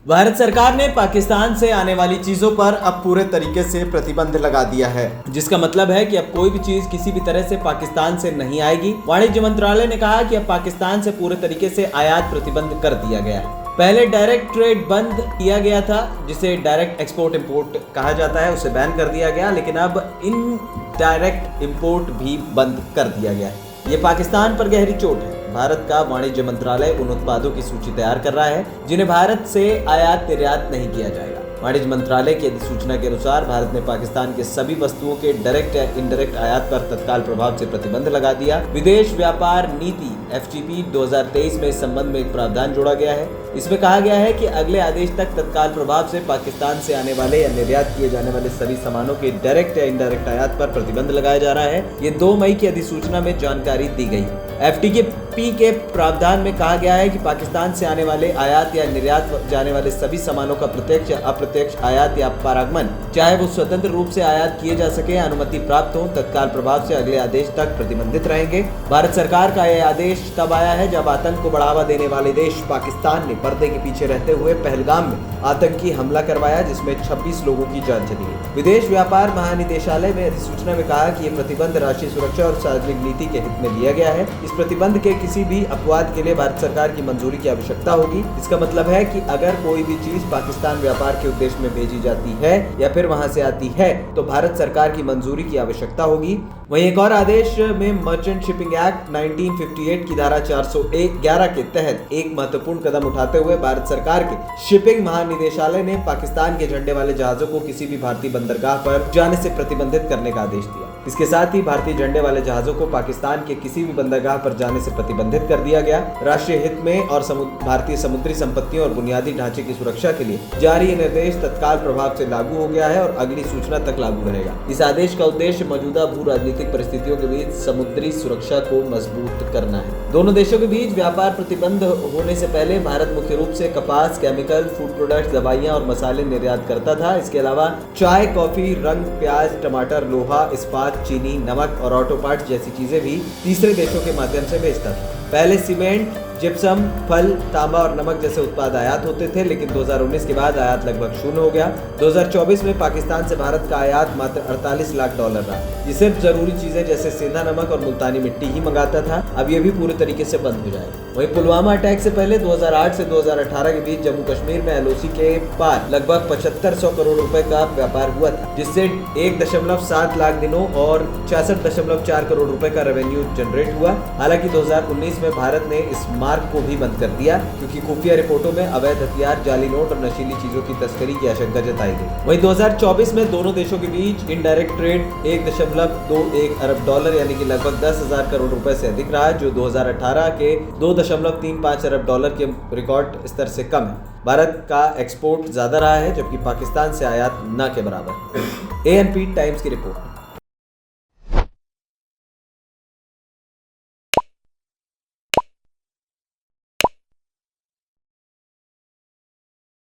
भारत सरकार ने पाकिस्तान से आने वाली चीजों पर अब पूरे तरीके से प्रतिबंध लगा दिया है, जिसका मतलब है कि अब कोई भी चीज किसी भी तरह से पाकिस्तान से नहीं आएगी। वाणिज्य मंत्रालय ने कहा कि अब पाकिस्तान से पूरे तरीके से आयात प्रतिबंध कर दिया गया है। पहले डायरेक्ट ट्रेड बंद किया गया था, जिसे डायरेक्ट एक्सपोर्ट इंपोर्ट कहा जाता है, उसे बैन कर दिया गया, लेकिन अब इनडायरेक्ट इंपोर्ट भी बंद कर दिया गया है। ये पाकिस्तान पर गहरी चोट है। भारत का वाणिज्य मंत्रालय उन उत्पादों की सूची तैयार कर रहा है जिन्हें भारत से आयात निर्यात नहीं किया जाएगा। वाणिज्य मंत्रालय की अधिसूचना के अनुसार भारत ने पाकिस्तान के सभी वस्तुओं के डायरेक्ट या इनडायरेक्ट आयात पर तत्काल प्रभाव से प्रतिबंध लगा दिया। विदेश व्यापार नीति FTP 2023 में इस संबंध में एक प्रावधान जोड़ा गया है। इसमें कहा गया है कि अगले आदेश तक तत्काल प्रभाव से पाकिस्तान से आने वाले या निर्यात किए जाने वाले सभी सामानों के डायरेक्ट या इनडायरेक्ट आयात पर प्रतिबंध लगाया जा रहा है। ये 2 मई की अधिसूचना में जानकारी दी गई। FTP के प्रावधान में कहा गया है कि पाकिस्तान से आने वाले आयात या निर्यात जाने वाले सभी सामानों का प्रत्यक्ष या अप्रत्यक्ष आयात या पारागमन, चाहे वो स्वतंत्र रूप से आयात किए जा सके, अनुमति प्राप्त हो, तत्काल प्रभाव से अगले आदेश तक प्रतिबंधित रहेंगे। भारत सरकार का यह आदेश तब आया है जब आतंक को बढ़ावा देने वाले देश पाकिस्तान ने पर्दे के पीछे रहते हुए पहलगाम में आतंकी हमला करवाया, जिसमें 26 लोगों की जान चली गई। विदेश व्यापार महानिदेशालय में अधिसूचना में कहा कि यह प्रतिबंध राष्ट्रीय सुरक्षा और सार्वजनिक नीति के हित में लिया गया है। इस प्रतिबंध के किसी भी अपवाद के लिए भारत सरकार की मंजूरी की आवश्यकता होगी। इसका मतलब है कि अगर कोई भी चीज पाकिस्तान व्यापार के उद्देश्य में भेजी जाती है या फिर वहां से आती है तो भारत सरकार की मंजूरी की आवश्यकता होगी। वहीं एक और आदेश में मर्चेंट शिपिंग एक्ट 1958 की धारा 411 के तहत एक महत्वपूर्ण कदम उठाते हुए भारत सरकार के शिपिंग महानिदेशालय ने पाकिस्तान के झंडे वाले जहाजों को किसी भी भारतीय बंदरगाह पर जाने से प्रतिबंधित करने का आदेश दिया। इसके साथ ही भारतीय झंडे वाले जहाजों को पाकिस्तान के किसी भी बंदरगाह पर जाने से प्रतिबंधित कर दिया गया। राष्ट्रीय हित में और भारतीय समुद्री संपत्तियों और बुनियादी ढांचे की सुरक्षा के लिए जारी यह निर्देश तत्काल प्रभाव से लागू हो गया है और अगली सूचना तक लागू रहेगा। इस आदेश का उद्देश्य मौजूदा भू राजनीतिक परिस्थितियों के बीच समुद्री सुरक्षा को मजबूत करना है। दोनों देशों के बीच व्यापार प्रतिबंध होने से पहले भारत मुख्य रूप से कपास, केमिकल, फूड प्रोडक्ट्स, दवाइयां और मसाले निर्यात करता था। इसके अलावा चाय, कॉफी, रंग, प्याज, टमाटर, लोहा, इस्पात, चीनी, नमक और ऑटो पार्ट्स जैसी चीजें भी तीसरे देशों के माध्यम से बेचता था। पहले सीमेंट, जिप्सम, फल, तांबा और नमक जैसे उत्पाद आयात होते थे, लेकिन 2019 के बाद आयात लगभग शून्य हो गया। 2024 में पाकिस्तान से भारत का आयात मात्र $48 लाख रहा। ये सिर्फ जरूरी चीजें जैसे सेंधा नमक और मुल्तानी मिट्टी ही मंगाता था। अब ये भी पूरे तरीके से बंद हो जाएगा। वहीं पुलवामा अटैक से पहले 2008 से 2018 के बीच जम्मू कश्मीर में LOC के पार लगभग 7500 करोड़ रुपए का व्यापार हुआ था, जिससे 1.7 लाख दिनों और 66.4 करोड़ रुपए का रेवेन्यू जनरेट हुआ। हालांकि 2019 में भारत ने इस मार्ग को भी बंद कर दिया, क्योंकि खुफिया रिपोर्टों में अवैध हथियार, जाली नोट और नशीली चीजों की तस्करी की आशंका जताई गई। वहीं 2024 में दोनों देशों के बीच इनडायरेक्ट ट्रेड $1.21 अरब यानी कि लगभग 10,000 करोड़ रुपए से अधिक रहा, जो 2018 के $2.35 अरब के रिकॉर्ड स्तर से कम है। भारत का एक्सपोर्ट ज्यादा रहा है, जबकि पाकिस्तान से आयात न के बराबर। ANP टाइम्स की रिपोर्ट।